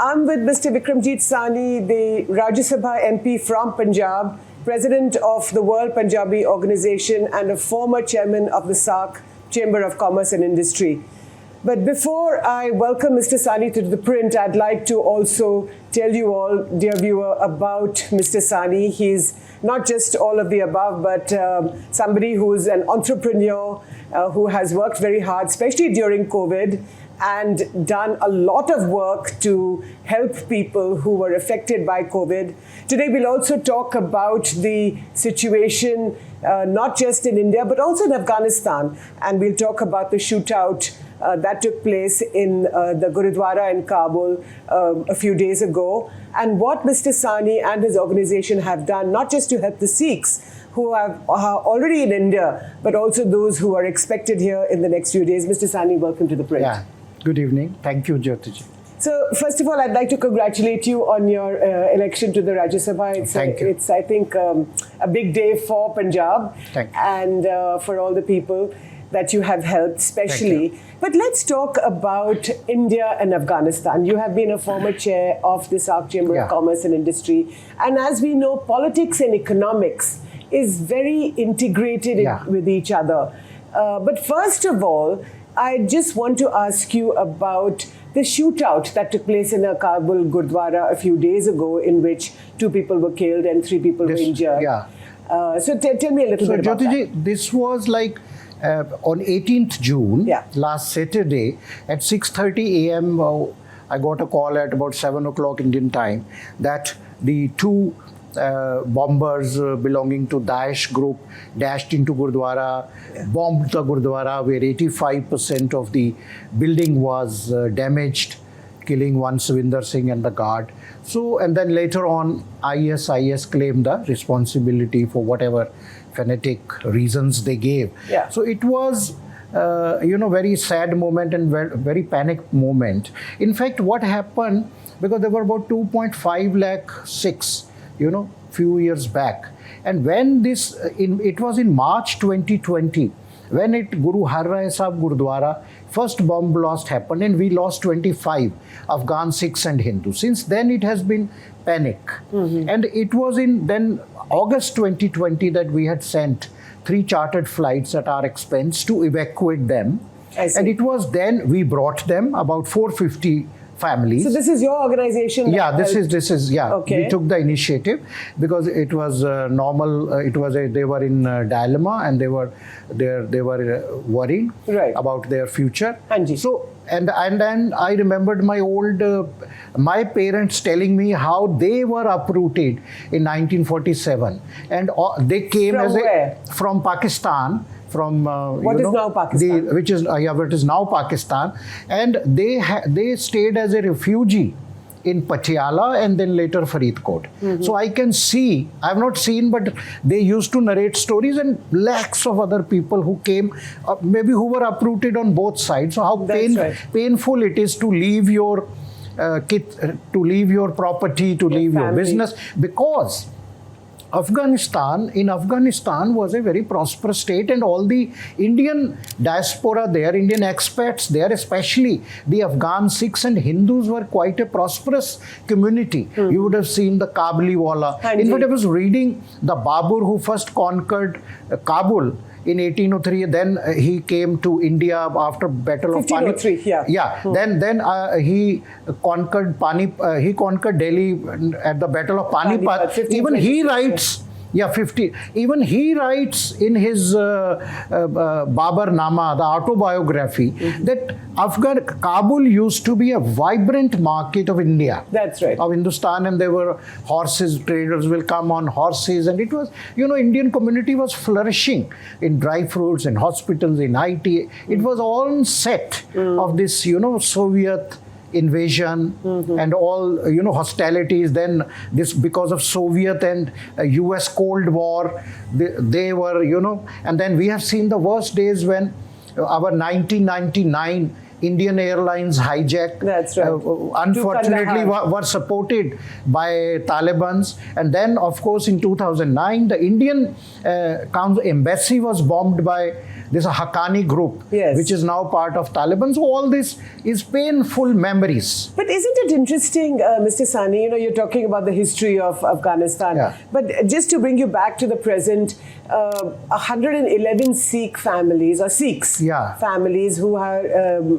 I'm with Mr. Vikramjit Sahny, the Rajya Sabha MP from Punjab, President of the World Punjabi Organization and a former Chairman of the SARC Chamber of Commerce and Industry. But before I welcome Mr. Sahny to ThePrint, I'd like to also tell you all, dear viewer, about Mr. Sahny. He's not just all of the above, but somebody who's an entrepreneur who has worked very hard, especially during COVID, and done a lot of work to help people who were affected by COVID. Today, we'll also talk about the situation, not just in India, but also in Afghanistan. And we'll talk about the shootout that took place in the Gurdwara in Kabul a few days ago, and what Mr. Sahny and his organization have done, not just to help the Sikhs who are already in India, but also those who are expected here in the next few days. Mr. Sahny, welcome to ThePrint. Yeah, good evening. Thank you, Jyoti. So, first of all, I'd like to congratulate you on your election to the Rajya Sabha. It's I think, a big day for Punjab and for all the people that you have helped, especially. But let's talk about India and Afghanistan. You have been a former chair of the SARC Chamber of Commerce and Industry. And as we know, politics and economics is very integrated with each other. But first of all, I just want to ask you about the shootout that took place in a Kabul Gurdwara a few days ago, in which 2 people were killed and 3 people were injured. So tell me a little bit about that. This was like on 18th June, last Saturday, at 6:30 a.m., I got a call at about 7 o'clock Indian time that the 2 bombers belonging to Daesh group dashed into Gurdwara, bombed the Gurdwara, where 85% of the building was damaged, killing one Savinder Singh and the guard. So, and then later on, IS claimed the responsibility for whatever fanatic reasons they gave. So it was, very sad moment and very panicked moment. In fact, what happened, because there were about 2.5 lakh Sikhs, few years back. And when it was in March 2020, when Guru Har Rai Sahib Gurdwara, first bomb blast happened and we lost 25 Afghan Sikhs and Hindus. Since then it has been panic. And it was in then August 2020 that we had sent 3 chartered flights at our expense to evacuate them. And it was then we brought them, about 450 families. So this is your organization? This is Okay. We took the initiative because it was normal. They were in dilemma and they were worrying about their future. So and then I remembered my parents telling me how they were uprooted in 1947, and they came from Pakistan. From what is now Pakistan, which is what is now Pakistan, and they stayed as a refugee in Patiala and then later Faridkot. So I can see, I have not seen, but they used to narrate stories, and lakhs of other people who came, maybe who were uprooted on both sides. So how painful it is to leave your to leave your property, to leave your business, because Afghanistan was a very prosperous state, and all the Indian diaspora there, Indian expats there, especially the Afghan Sikhs and Hindus, were quite a prosperous community. You would have seen the Kabuliwala. In fact, I was reading the Babur who first conquered Kabul in 1803, then he came to India after Battle of Panipat. Then he conquered he conquered Delhi at the Battle of Panipat. Even he writes. Even he writes in his Babar Nama, the autobiography, that Kabul used to be a vibrant market of India. That's right. Of Hindustan, and there were horses, traders will come on horses, and it was, Indian community was flourishing in dry fruits, in hospitals, in IT. It was all set of this, Soviet invasion and all hostilities. Then this, because of Soviet and US Cold War, they were and then we have seen the worst days when our 1999 Indian Airlines hijack, unfortunately were supported by Taliban. And then, of course, in 2009, the Indian embassy was bombed by this Haqqani group, Yes. which is now part of Taliban. So all this is painful memories. But isn't it interesting, Mr. Sahney, you're talking about the history of Afghanistan. Yeah. But just to bring you back to the present, 111 Sikh families, or Sikhs Yeah. families who are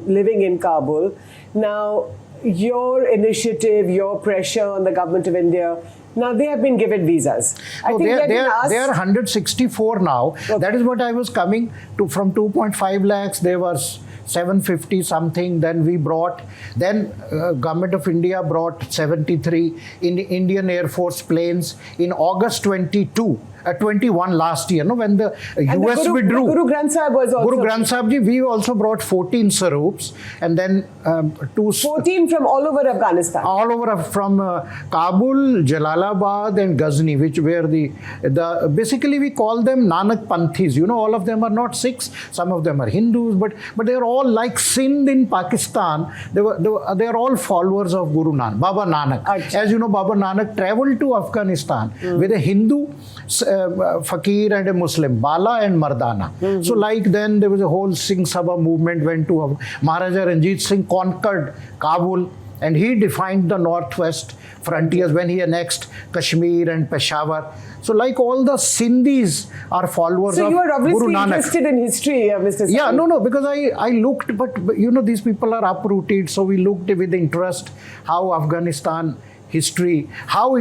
living in Kabul. Now, your initiative, your pressure on the government of India, now they have been given visas. I think they they've are 164 now. Okay. That is what I was coming to. From 2.5 lakhs, there was 750 something. Then we brought, Government of India brought 73 in the Indian Air Force planes in August 21 last year, when the US withdrew. Guru Granth Sahib was also. Guru Granth Sahib Ji, we also brought 14 Sarups, and then 14 from all over Afghanistan. all over from Kabul, Jalalabad, and Ghazni, which were the basically we call them Nanak Panthis. All of them are not Sikhs, some of them are Hindus, but they are all like Sindh in Pakistan. They are all followers of Guru Nanak, Baba Nanak. Achha. As you know, Baba Nanak traveled to Afghanistan with a Hindu fakir and a Muslim, Bala and Mardana. So like then there was a whole Singh Sabha movement went to Maharaja Ranjit Singh conquered Kabul, and he defined the northwest frontiers when he annexed Kashmir and Peshawar. So like all the Sindhis are followers of Guru Nanak. So you are obviously interested in history, Mr. Sahney. Yeah, no, because I looked, but these people are uprooted, so we looked with interest how Afghanistan history, how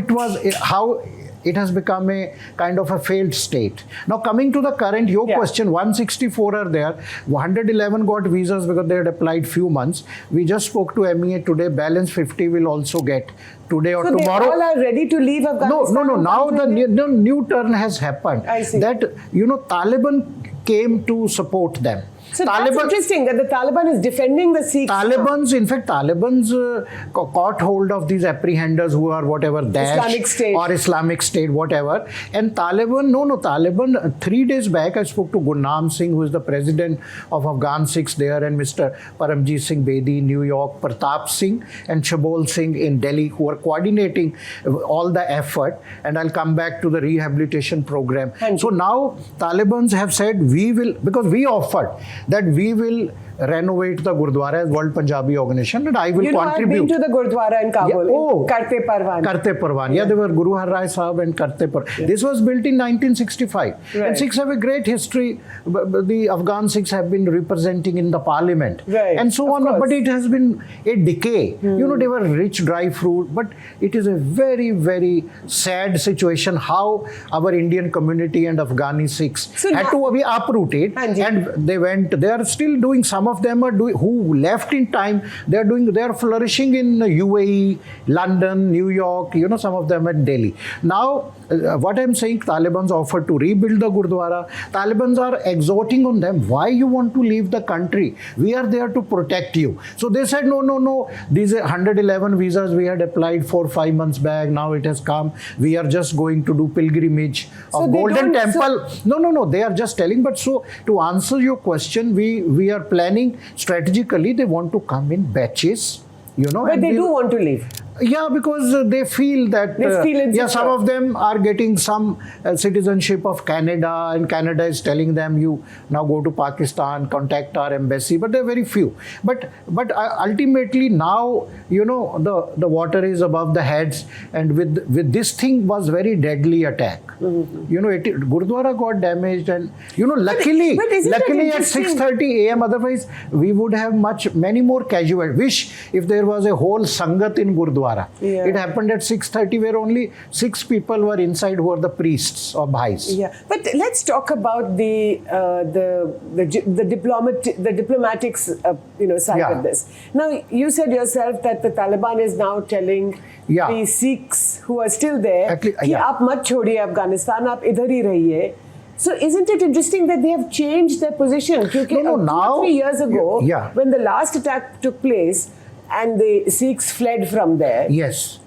it has become a kind of a failed state. Now coming to the current, your question, 164 are there, 111 got visas because they had applied few months. We just spoke to MEA today, balance 50 will also get today or tomorrow. So they all are ready to leave Afghanistan? No, now the new turn has happened. I see. That, Taliban came to support them. So that's interesting that the Taliban is defending the Sikhs. Talibans caught hold of these apprehenders who are whatever Daesh Islamic State. or Islamic State, whatever. And Taliban, 3 days back I spoke to Gurnam Singh, who is the president of Afghan Sikhs there, and Mr. Paramjit Singh Bedi in New York, Pratap Singh and Shabol Singh in Delhi, who are coordinating all the effort. And I'll come back to the rehabilitation program. So now Talibans have said we will, because we offered that we will renovate the Gurdwara as World Punjabi Organization, and I will contribute. I've been to the Gurdwara in Kabul. Karte Parwan. Yeah, they were Guru Har Rai Sahib and Karte Parwan. This was built in 1965. Right. And Sikhs have a great history. The Afghan Sikhs have been representing in the parliament. Right. And so on. Course. But it has been a decay. They were rich dry fruit. But it is a very, very sad situation how our Indian community and Afghani Sikhs had to be uprooted. And they are still doing, some of them are doing, who left in time, they are flourishing in UAE, London, New York, some of them at Delhi. Now, what I'm saying, Taliban's offered to rebuild the Gurdwara. Talibans are exhorting on them, why you want to leave the country? We are there to protect you. So they said, no, these 111 visas we had applied 4-5 months back, now it has come. We are just going to do pilgrimage of Golden Temple. No, they are just telling. But so, to answer your question, we are planning strategically. They want to come in batches, But they do want to leave. Yeah, because they feel that some of them are getting some citizenship of Canada, and Canada is telling them, you now go to Pakistan, contact our embassy, but they're very few. But ultimately now, the water is above the heads, and with this thing was very deadly attack. Gurdwara got damaged, and luckily at 6:30 a.m. otherwise we would have many more casualties. Wish if there was a whole Sangat in Gurdwara. Yeah. It happened at 6:30 where only 6 people were inside who were the priests or bhais. Yeah, but let's talk about the diplomatic side of this. Now, you said yourself that the Taliban is now telling the Sikhs who are still there, कि आप मत छोड़िए Afghanistan, आप इधर ही रहिए. So isn't it interesting that they have changed their position? Because now 3 years ago, when the last attack took place, and the Sikhs fled from there. Yes.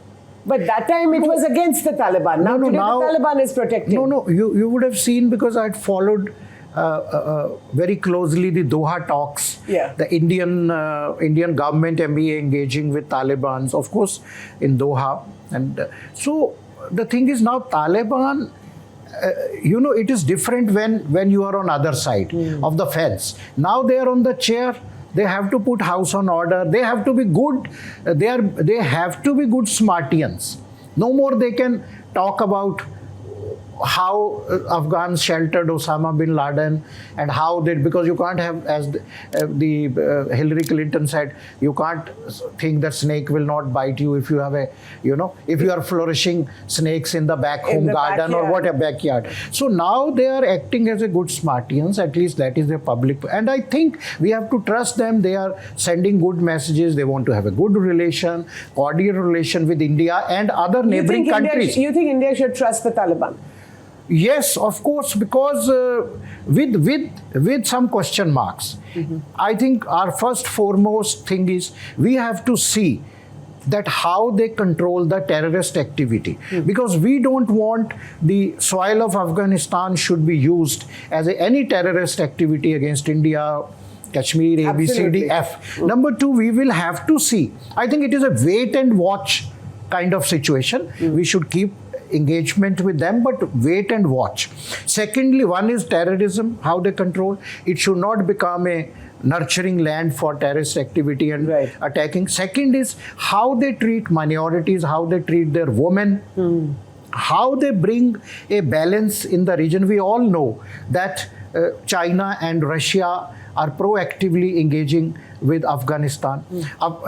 But that time it was against the Taliban. Now today the Taliban is protecting. You would have seen, because I had followed very closely the Doha talks. Yeah. The Indian government MEA engaging with Taliban, of course, in Doha. And so the thing is now Taliban it is different when you are on other side of the fence. Now they are on the chair. They have to put house on order. They have to be good. They have to be good Smartians. No more they can talk about how Afghans sheltered Osama bin Laden and how they, because you can't have, as the Hillary Clinton said, you can't think that snake will not bite you if you have a, if you are flourishing snakes in the back home garden backyard. Or what a backyard. So now they are acting as a good Smartians, at least that is their public. And I think we have to trust them. They are sending good messages. They want to have a good relation, cordial relation with India and other neighboring countries. You think India should trust the Taliban? Yes, of course, because with some question marks. I think our first foremost thing is we have to see that how they control the terrorist activity, because we don't want the soil of Afghanistan should be used as any terrorist activity against India, Kashmir, A, B, C, D, F. Number two, we will have to see. I think it is a wait and watch kind of situation. We should keep engagement with them, but wait and watch. Secondly, one is terrorism, how they control. It should not become a nurturing land for terrorist activity and attacking. Second is how they treat minorities, how they treat their women, how they bring a balance in the region. We all know that China and Russia are proactively engaging with Afghanistan.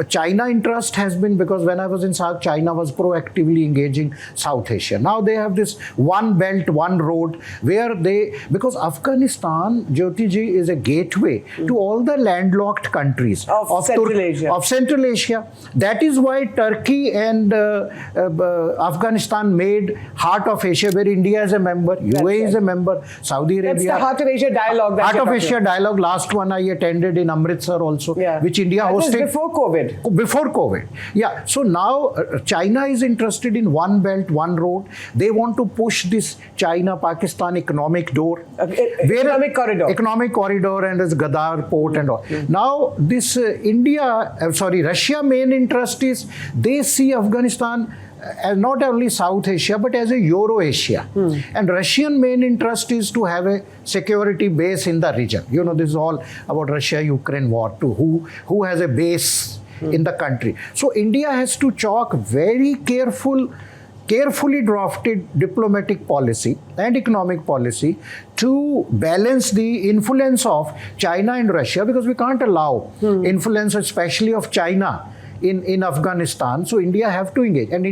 China interest has been, because when I was in South, China was proactively engaging South Asia. Now they have this one belt, one road, where they, because Afghanistan, Jyoti ji, is a gateway to all the landlocked countries of Central Asia. Of Central Asia. That is why Turkey and Afghanistan made Heart of Asia, where India is a member, UAE is a member, Saudi Arabia. That's the Heart of Asia dialogue. Heart of Asia dialogue, last one I attended in Amritsar also. Which India hosted. That was before COVID. Before COVID. Yeah. So now China is interested in one belt, one road. They want to push this China-Pakistan economic door. Economic corridor. Economic corridor and this Gadar port and all. Now this Russia main interest is they see Afghanistan as not only South Asia, but as a Euro-Asia. And Russian main interest is to have a security base in the region. This is all about Russia-Ukraine war, to who has a base in the country. So India has to chalk very carefully drafted diplomatic policy and economic policy to balance the influence of China and Russia, because we can't allow influence, especially of China, in Afghanistan. So India have to engage. And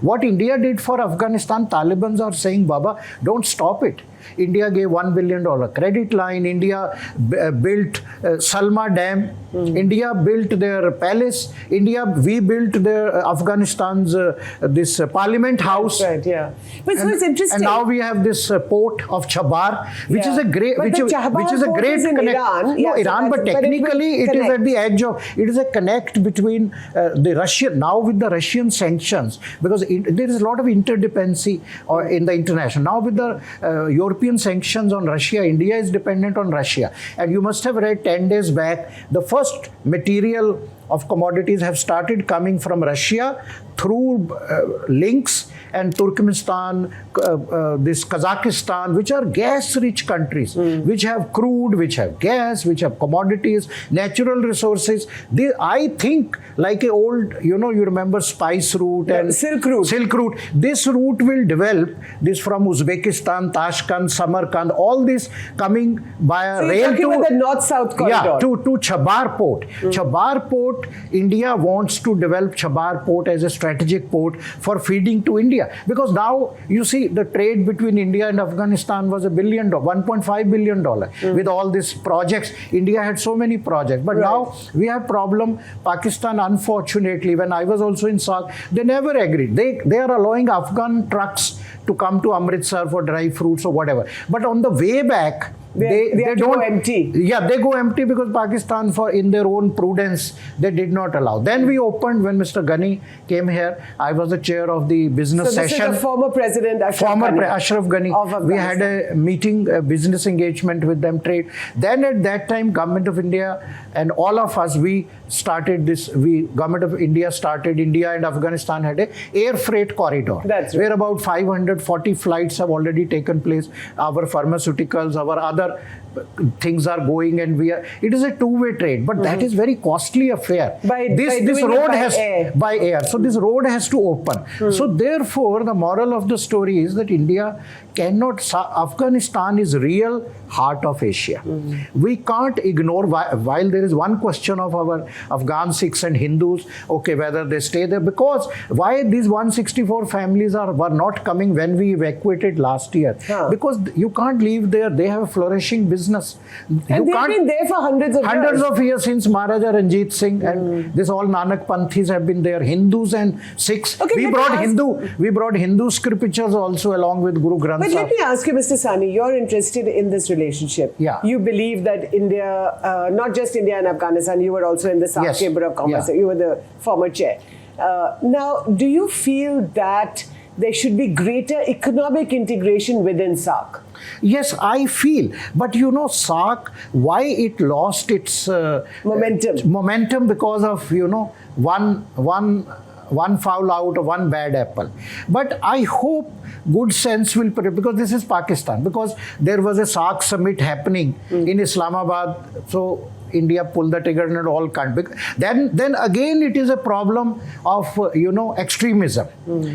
what India did for Afghanistan, Taliban are saying, Baba, don't stop it. India gave $1 billion credit line. India built Salma Dam. India built their palace. We built their Afghanistan's this Parliament House. Right, yeah. But so it's interesting. And now we have this port of Chabar, which is a great, which is a great connect. Iran. No, Iran, but technically it is at the edge of. It is a connect between the Russian, now with the Russian sanctions, because there is a lot of interdependency in the international. Now with the European sanctions on Russia, India is dependent on Russia. And you must have read 10 days back, the first material of commodities have started coming from Russia through links, and Turkmenistan, this Kazakhstan, which are gas-rich countries, which have crude, which have gas, which have commodities, natural resources. I think like a old, you remember spice route and Silk Route. Silk Route. This route will develop. This from Uzbekistan, Tashkent, Samarkand, all this coming via rail to the north-south corridor. Yeah, to Chabar Port. Chabar Port, India wants to develop Chabar Port as a strategic port for feeding to India. Because now, you see, the trade between India and Afghanistan was $1.5 billion. With all these projects, India had so many projects. But now, we have problem. Pakistan, unfortunately, when I was also in South, they never agreed. They are allowing Afghan trucks to come to Amritsar for dry fruits or whatever. But on the way back, They have to go empty. Yeah, they go empty because Pakistan, for in their own prudence, they did not allow. Then we opened when Mr. Ghani came here. I was the chair of the business session. So this is the former president Ashraf Ghani. We had a meeting, a business engagement with them, trade. Then at that time, Government of India and all of us, we started this. Government of India started. India and Afghanistan had a air freight corridor. That's right. Where about 540 flights have already taken place. Our pharmaceuticals, our other things are going, and it is a two-way trade, but that is very costly affair. This road has by air. So this road has to open. So therefore, the moral of the story is that India cannot. Afghanistan is real heart of Asia. We can't ignore, while there is one question of our Afghan Sikhs and Hindus, okay, whether they stay there, because why these 164 families were not coming when we evacuated last year? Because you can't leave there. They have a flourishing business. And they've been there for hundreds of years since Maharaja Ranjit Singh, and this all Nanak Panthis have been there, Hindus and Sikhs. Okay, we brought Hindu scriptures also along with Guru Granth Sahib. But let me ask you, Mr. Sahney, you're interested in this relationship. Yeah. You believe that India, not just India and Afghanistan, you were also in the SAARC Chamber of Commerce. Yeah. You were the former chair. Now, do you feel that there should be greater economic integration within SAARC? Yes, I feel. But you know, SAARC, why it lost its momentum because of, one foul out or one bad apple. But I hope good sense will prevail, because this is Pakistan, because there was a SAARC summit happening in Islamabad. So India pulled the trigger and all can't. Then again it is a problem of extremism.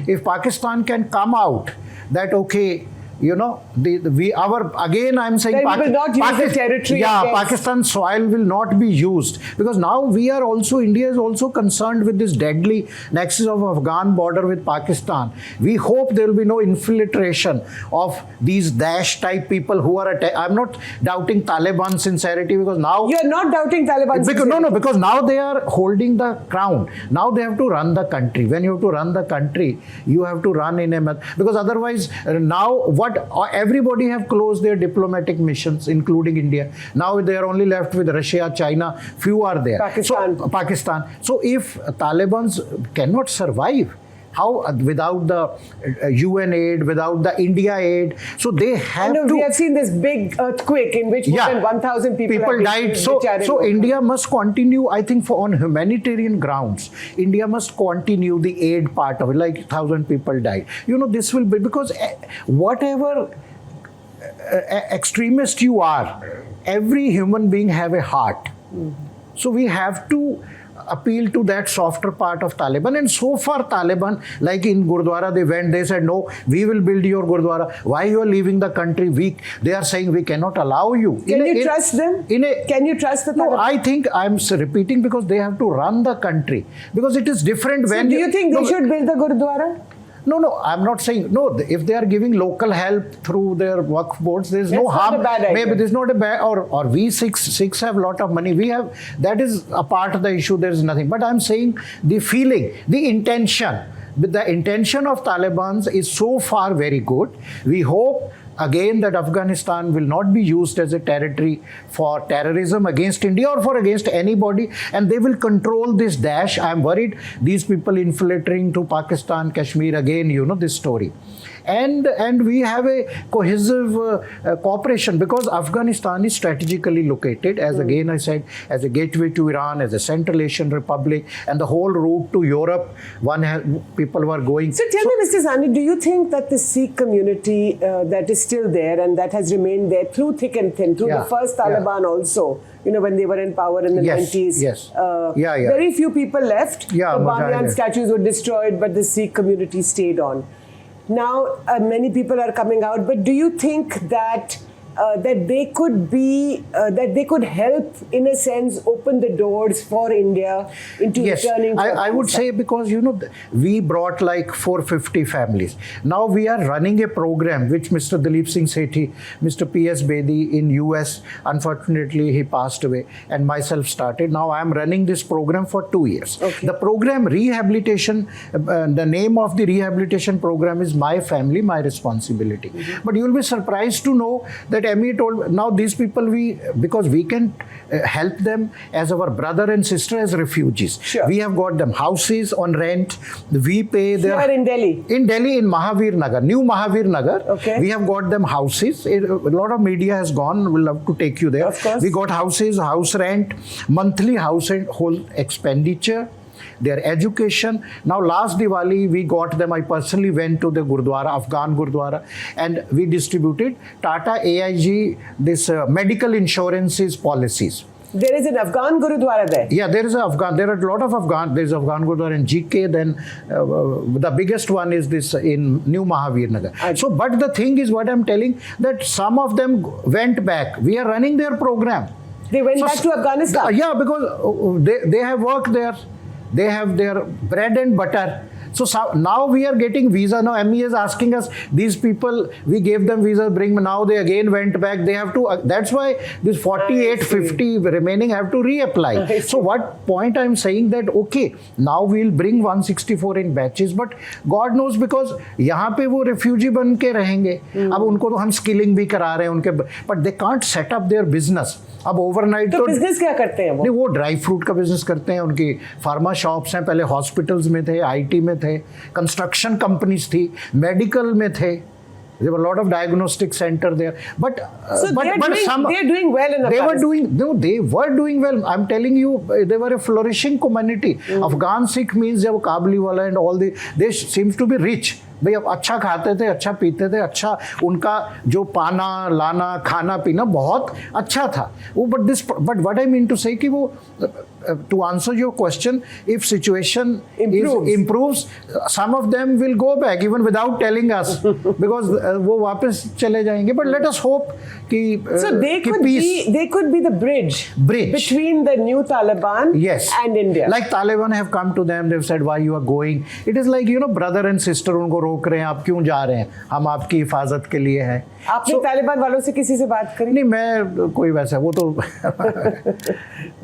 If Pakistan can come out that okay, again I'm saying we will not use the territory. Yeah, Pakistan's soil will not be used, because now India is also concerned with this deadly nexus of Afghan border with Pakistan. We hope there will be no infiltration of these Daesh type people who are I'm not doubting Taliban sincerity, because now you're not doubting Taliban sincerity. Because now they are holding the crown. Now they have to run the country. When you have to run the country, you have to run in because otherwise now everybody have closed their diplomatic missions, including India. Now they are only left with Russia, China, few are there. Pakistan. So if Taliban cannot survive, how without the UN aid, without the India aid? So they have to. We have seen this big earthquake in which more than 1,000 people died. So India must continue. I think on humanitarian grounds, India must continue the aid part of it. Like 1,000 people died. This will be because whatever extremist you are, every human being have a heart. So we have to appeal to that softer part of Taliban. And so far Taliban, like in Gurdwara, they said, no, we will build your Gurdwara. Why you are leaving the country? They are saying we cannot allow you. Can you trust them? Can you trust the Taliban? No, I think I'm repeating because they have to run the country. Because it is different when... So do you think they should build the Gurdwara? No, I'm not saying, no, if they are giving local help through their work boards, there's no harm. Maybe there's not a bad, or we Sikhs have a lot of money. That is a part of the issue, there's nothing. But I'm saying the feeling, the intention. The intention of Taliban is so far very good. We hope again that Afghanistan will not be used as a territory for terrorism against India or for against anybody, and they will control this Daesh. I'm worried these people infiltrating to Pakistan, Kashmir, again, this story. And we have a cohesive cooperation, because Afghanistan is strategically located, as again I said, as a gateway to Iran, as a Central Asian republic, and the whole route to Europe, people were going. So tell me, Mr. Sahney, do you think that the Sikh community that is still there and that has remained there through thick and thin, through the first Taliban also, when they were in power in the 90s. Yes. Very few people left. The Banyan statues were destroyed, but the Sikh community stayed on. Now, many people are coming out, but do you think that they could help, in a sense, open the doors for India into returning? I would say, because we brought like 450 families. Now we are running a program which Mr. Dalip Singh Sethi, Mr. P.S. Bedi in US, unfortunately he passed away, and myself started. Now I am running this program for 2 years. Okay. The program rehabilitation, the name of the rehabilitation program is My Family, My Responsibility. But you will be surprised to know that that ME told, now these people, because we can help them as our brother and sister as refugees. Sure. We have got them houses on rent. We pay their... Here in Delhi? In Delhi, in Mahavir Nagar, New Mahavir Nagar. Okay. We have got them houses. A lot of media has gone. We'll love to take you there. Of course. We got houses, house rent, monthly household expenditure, their education. Now, last Diwali, we got them. I personally went to the Gurdwara, Afghan Gurdwara, and we distributed Tata AIG, this medical insurances policies. There is an Afghan Gurdwara there? Yeah, there is a Afghan. There are a lot of Afghan. There is Afghan Gurdwara in GK. Then the biggest one is this in New Mahavir Nagar. So, but the thing is, what I'm telling, that some of them went back. We are running their program. They went back to Afghanistan? Yeah, because they have worked there. They have their bread and butter. So now we are getting visa. Now ME is asking us, these people, we gave them visa, now they again went back. They have to, that's why this 48, 50 remaining have to reapply. So what point I'm saying that, okay, now we'll bring 164 in batches, but God knows, because यहाँ पे वो refugee बन के रहेंगे. अब उनको तो हम skilling भी करा रहे हैं उनके, but they can't set up their business. अब ओवरनाइट तो बिजनेस क्या करते हैं वो? नहीं, वो ड्राई फ्रूट का बिजनेस करते हैं. उनकी फार्मा शॉप्स हैं, पहले हॉस्पिटल्स में थे, आईटी में थे, कंस्ट्रक्शन कंपनीज थी, मेडिकल में थे. There were a lot of diagnostic center there, but they are doing well in Afghanistan. They were doing well. I'm telling you, they were a flourishing community. Afghan Sikh means जब काबली वाला and all they seems to be rich. भाई अब अच्छा खाते थे, अच्छा पीते थे, अच्छा उनका जो पाना लाना खाना पीना बहुत अच्छा था वो. But what I mean to say कि वो, to answer your question, if situation improves, some of them will go back even without telling us because वो वापस चले जाएंगे. But let us hope कि so they could be the bridge between the new Taliban and India. Like Taliban have come to them, they've said why you are going. It is like, you know, brother and sister उनको रोक रहे हैं, आप क्यों जा रहे हैं, हम आपकी हिफाजत के लिए हैं. आपने तालिबान वालों से किसी से बात करी? नहीं, मैं कोई वैसा वो तो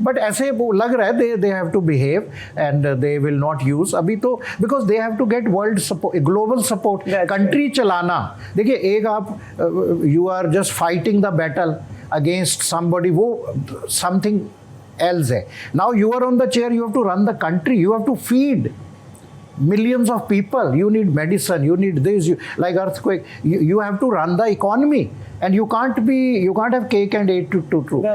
बट ऐसे वो लग रहा है they have to behave and they will not use अभी तो, because they have to get world support, global support. Country चलाना, देखिए एक आप you are just fighting the battle against somebody, वो something else है. Now you are on the chair, you have to run the country, you have to feed millions of people, you need medicine, you need this, like earthquake, you have to run the economy, and you can't have cake and eat too.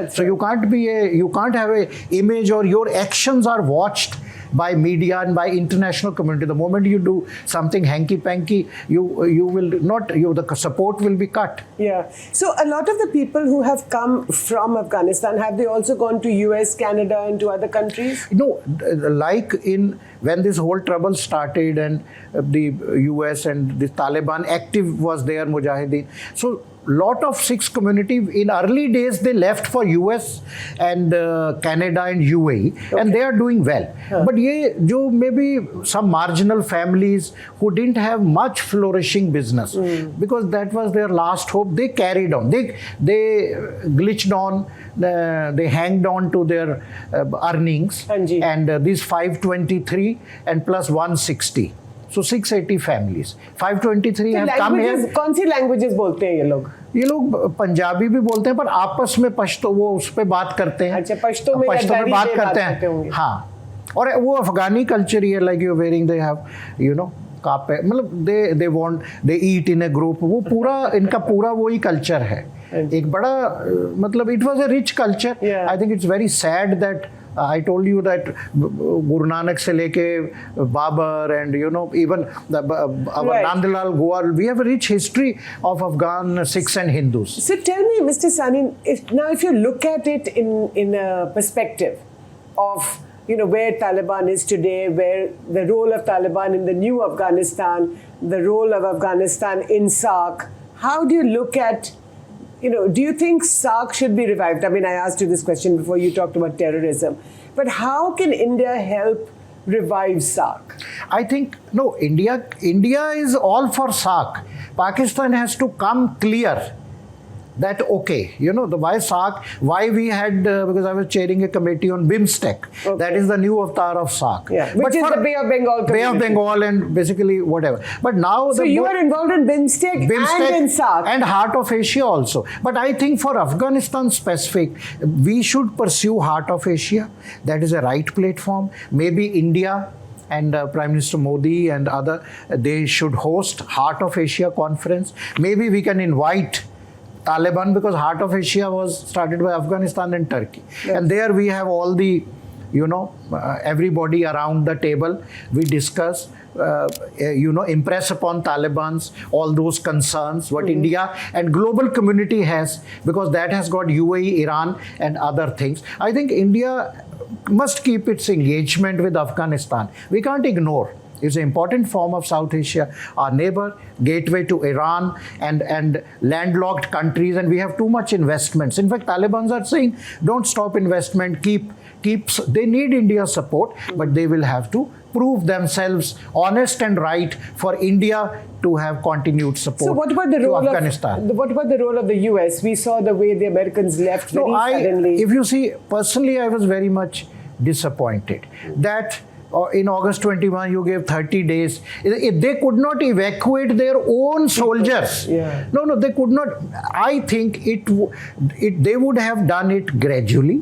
So you can't have a image, or your actions are watched by media and by international community. The moment you do something hanky-panky, you will not, the support will be cut. Yeah. So a lot of the people who have come from Afghanistan, have they also gone to US, Canada and to other countries? No, like when this whole trouble started and the US and the Taliban active was there, Mujahideen. So lot of Sikhs community in early days, they left for US and Canada and UAE, and they are doing well. But ye jo maybe some marginal families who didn't have much flourishing business, because that was their last hope, they carried on. They glitched on, they hanged on to their earnings, and these 523 and plus 160. So 680 families. 523 have come here. कौन सी languages बोलते हैं ये लोग? ये लोग पंजाबी भी बोलते हैं, पर आपस में पश्तो वो उस पे बात करते हैं. अच्छा, पश्तो में बात करते हैं. हाँ, और वो अफगानी कल्चर ही है, like you're wearing, they have, you know, कापे, मतलब they eat in a group. वो पूरा इनका पूरा वही कल्चर है. एक बड़ा मतलब it was a rich culture. I think it's very sad that I told you that Guru Nanak se leke Babar and, you know, even our Nandlal Goa, we have a rich history of Afghan Sikhs and Hindus. So tell me, Mr. Sahney, if you look at it in a perspective of, you know, where Taliban is today, where the role of Taliban in the new Afghanistan, the role of Afghanistan in SARC, how do you look at, you know, do you think SARC should be revived? I mean, I asked you this question before, you talked about terrorism. But how can India help revive SARC? I think, no, India is all for SARC. Pakistan has to come clear that okay, the why SAARC, why we had, because I was chairing a committee on BIMSTEC, that is the new avatar of SAARC. Which is the Bay of Bengal community. Bay of Bengal and basically whatever. But now so you are involved in BIMSTEC and in SAARC. And Heart of Asia also. But I think for Afghanistan specific, we should pursue Heart of Asia. That is a right platform. Maybe India and Prime Minister Modi and they should host Heart of Asia conference. Maybe we can invite Taliban, because Heart of Asia was started by Afghanistan and Turkey. And there we have all the, everybody around the table. We discuss, impress upon Taliban's all those concerns, what India and global community has, because that has got UAE, Iran and other things. I think India must keep its engagement with Afghanistan. We can't ignore. It's an important form of South Asia, our neighbor, gateway to Iran and landlocked countries, and we have too much investments. In fact, Taliban are saying, don't stop investment, they need India's support, but they will have to prove themselves honest and right for India to have continued support. So what about the role Afghanistan. What about the role of the US? We saw the way the Americans left very suddenly. If you see, personally, I was very much disappointed that in August 21, you gave 30 days. They could not evacuate their own soldiers. No, they could not. I think they would have done it gradually.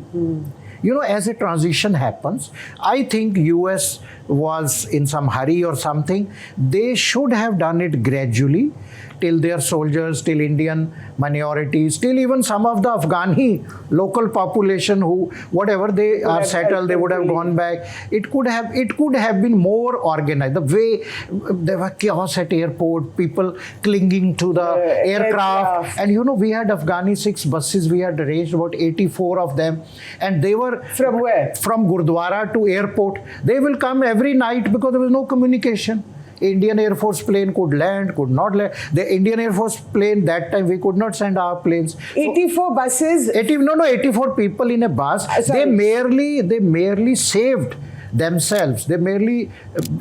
As a transition happens, I think US was in some hurry or something. They should have done it gradually till their soldiers, till Indian minorities, till even some of the Afghani local population who, whatever they are settled, they would have gone back. It could have been more organized. The way there was chaos at airport, people clinging to the aircraft. And we had Afghani Sikhs buses, we had arranged about 84 of them. And they were... From where? From Gurdwara to airport. They will come every night because there was no communication. Indian Air Force plane could land, could not land. The Indian Air Force plane, that time we could not send our planes. 84 buses? 84 people in a bus. They merely saved themselves. They merely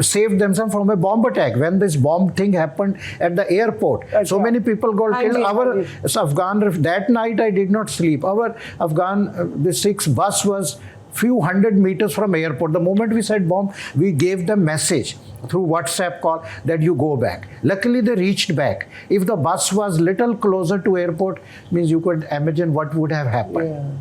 saved themselves from a bomb attack. When this bomb thing happened at the airport, so many people got killed. That night I did not sleep. Our Afghan, the Sikhs bus was few hundred meters from airport. The moment we said bomb, we gave them message through WhatsApp call that you go back. Luckily, they reached back. If the bus was little closer to airport, means you could imagine what would have happened.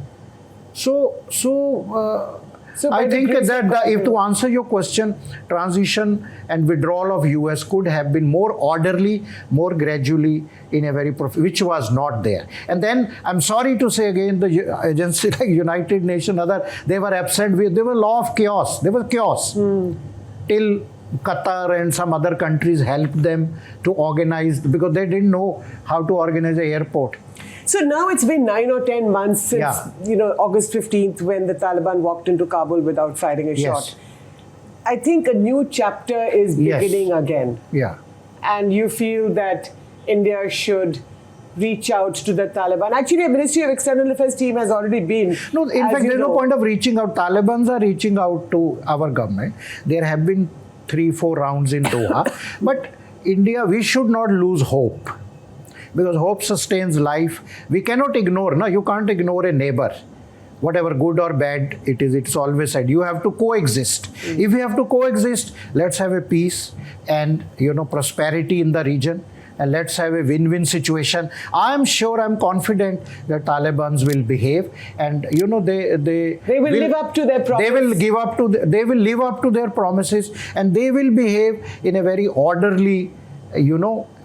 I think that if to answer your question, transition and withdrawal of US could have been more orderly, more gradually in a very which was not there. And then I'm sorry to say again, the agency like United Nations, they were absent. There was law of chaos. There was chaos till Qatar and some other countries helped them to organize, because they didn't know how to organize an airport. So now it's been 9 or 10 months since August 15th, when the Taliban walked into Kabul without firing a shot. I think a new chapter is beginning again. And you feel that India should reach out to the Taliban. Actually, a Ministry of External Affairs team has already been. No, in fact, there's no point of reaching out. Talibans are reaching out to our government. There have been 3-4 rounds in Doha. But India, we should not lose hope, because hope sustains life. We cannot ignore. No, you can't ignore a neighbor. Whatever good or bad it is, it's always said, you have to coexist. If we have to coexist, let's have a peace and prosperity in the region, and let's have a win-win situation. I'm sure, I'm confident that Talibans will behave, and they will live up to their promises. They will live up to their promises, and they will behave in a very orderly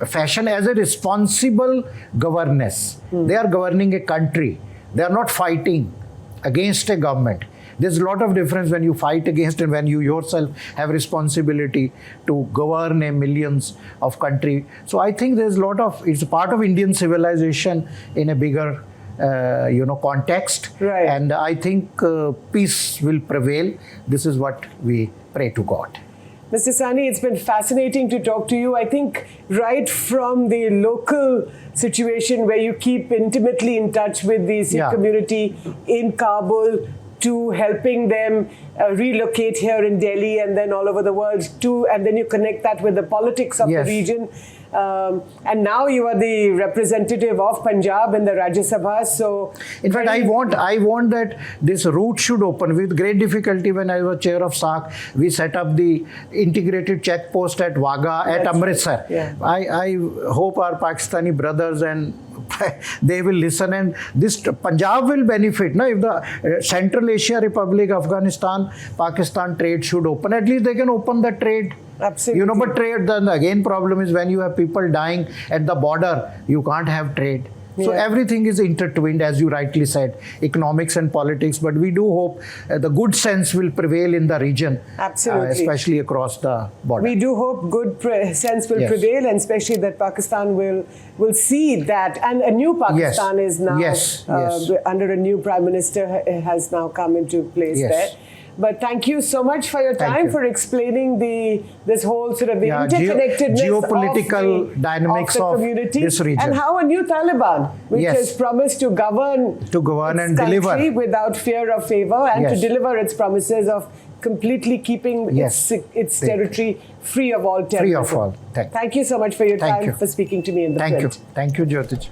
fashion as a responsible governance. They are governing a country. They are not fighting against a government. There's a lot of difference when you fight against and when you yourself have responsibility to govern a millions of country. So I think there's a lot of, it's part of Indian civilization in a bigger context. And I think peace will prevail. This is what we pray to God. Mr. Sahney, it's been fascinating to talk to you. I think right from the local situation where you keep intimately in touch with the Sikh community in Kabul, to helping them relocate here in Delhi and then all over the world too, and then you connect that with the politics of the region. And now you are the representative of Punjab in the Rajya Sabha. So, in fact, I want that this route should open. With great difficulty, when I was chair of SAC, we set up the integrated check post at Wagah at Amritsar. Yeah. I hope our Pakistani brothers and they will listen, and this Punjab will benefit. No, if the Central Asia Republic, Afghanistan, Pakistan trade should open, at least they can open the trade. Absolutely. You know, but trade, then again problem is when you have people dying at the border, you can't have trade. So everything is intertwined, as you rightly said, economics and politics. But we do hope the good sense will prevail in the region, especially across the border. We do hope good sense will prevail, and especially that Pakistan will see that. And a new Pakistan is now under a new Prime Minister has now come into place there. But thank you so much for your time, for explaining this whole sort of the interconnectedness geopolitical dynamics of community, this region, and how a new Taliban, which has promised to govern and deliver without fear of favor, and to deliver its promises of completely keeping its territory free of all terrorism. Free of all. Thank you so much for your time, for speaking to me in the print. Thank you, Jyoti.